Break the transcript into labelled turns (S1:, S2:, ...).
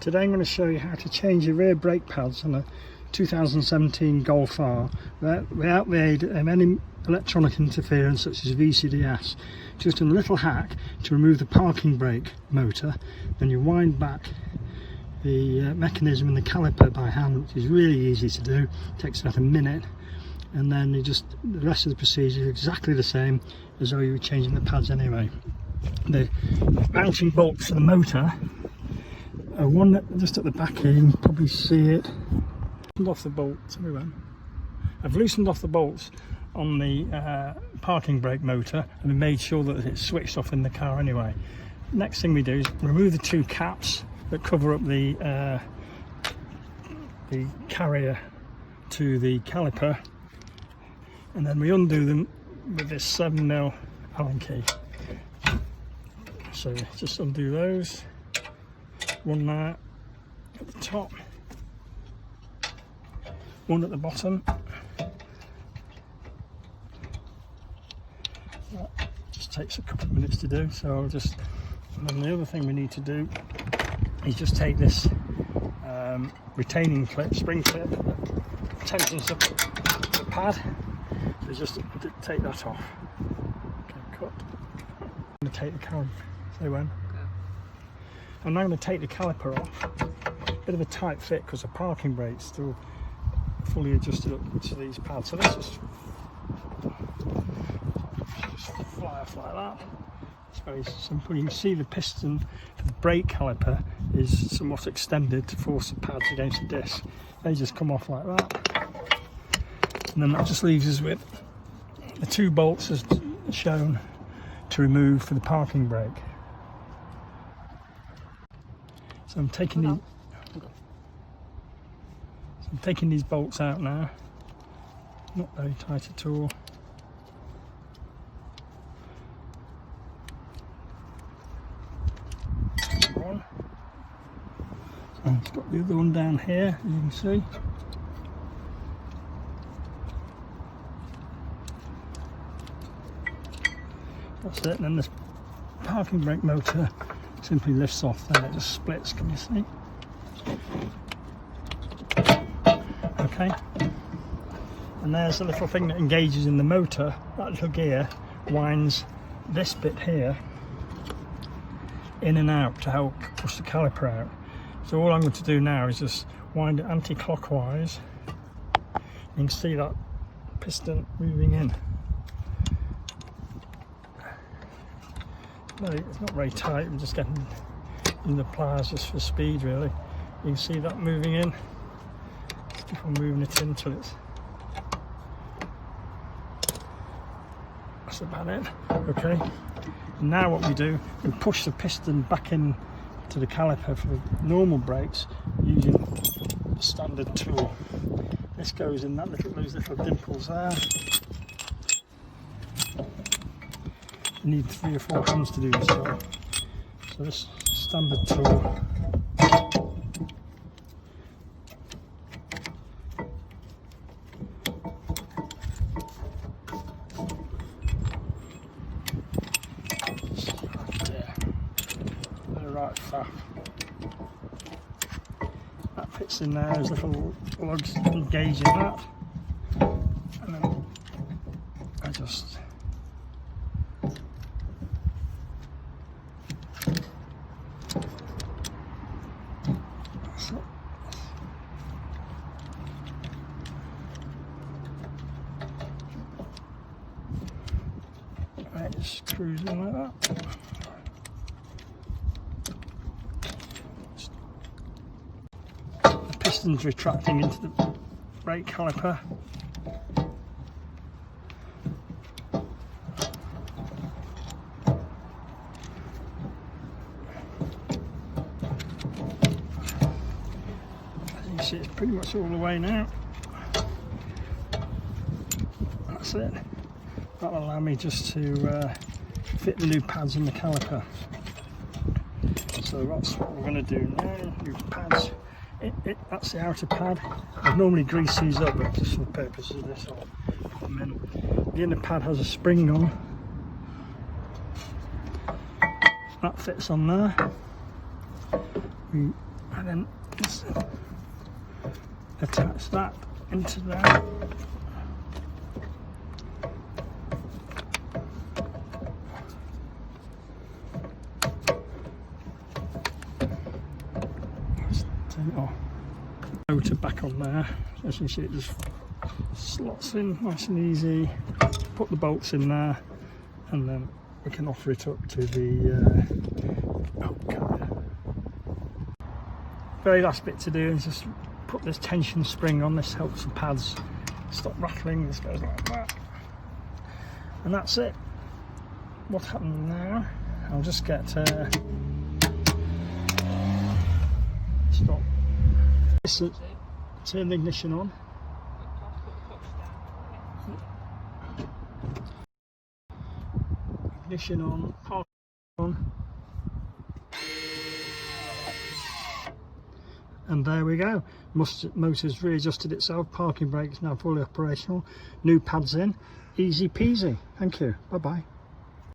S1: Today I'm going to show you how to change your rear brake pads on a 2017 Golf R without the aid of any electronic interference such as VCDS. Just a little hack to remove the parking brake motor. Then you wind back the mechanism and the caliper by hand, which is really easy to do. It takes about a minute, and then the rest of the procedure is exactly the same as though you were changing the pads anyway. The mounting bolts for the motor are one just at the back here. You can probably see it. Off the bolts. I've loosened off the bolts on the parking brake motor and made sure that it's switched off in the car anyway. Next thing we do is remove the two caps that cover up the carrier to the caliper, and then we undo them with this 7mm Allen key. So just undo those. One there at the top, one at the bottom. That just takes a couple of minutes to do, so and then the other thing we need to do is just take this retaining clip, spring clip, that tensions up the pad, so just take that off. Okay, cut. I'm going to take the caliper. Say when? I'm now going to take the caliper off. Bit of a tight fit because the parking brake's still fully adjusted up to these pads. So let's just fly off like that. It's very simple. You can see the piston for the brake caliper is somewhat extended to force the pads against the disc. They just come off like that. And then that just leaves us with the two bolts as shown to remove for the parking brake. So I'm taking these bolts out now. Not very tight at all. One. So I've got the other one down here, as you can see. That's it, and then this parking brake motor simply lifts off there, it just splits, can you see? Okay, and there's a little thing that engages in the motor. That little gear winds this bit here in and out to help push the caliper out. So all I'm going to do now is just wind it anti-clockwise. You can see that piston moving in. No, it's not very tight, we're just getting in the pliers just for speed really. You can see that moving in. Just keep on moving it in until it's... That's about it. Okay. And now what we do, we push the piston back in to the caliper for the normal brakes using the standard tool. This goes in those little dimples there. You need 3 or 4 hands to do this job. So this standard tool right faff. That fits in there, there's little lugs engaging that, and then I just right, it screws in like that. The piston's retracting into the brake caliper. As you can see, it's pretty much all the way now. That's it. That'll allow me just to fit the new pads in the caliper. So that's what we're going to do now. New pads. That's the outer pad. I normally grease these up, but just for the purposes of this, I'll put them in. The inner pad has a spring on. That fits on there. We and then just attach that into there. Just turn it off. Motor back on there. As you see, it just slots in nice and easy. Put the bolts in there, and then we can offer it up to the very last bit to do is just put this tension spring on. This helps the pads stop rattling. This goes like that, and that's it. What happened now? I'll just get stop. Turn the ignition on. Ignition on, park on, and there we go. Motor's readjusted itself, parking brakes now fully operational, new pads in, easy peasy. Thank you, bye bye.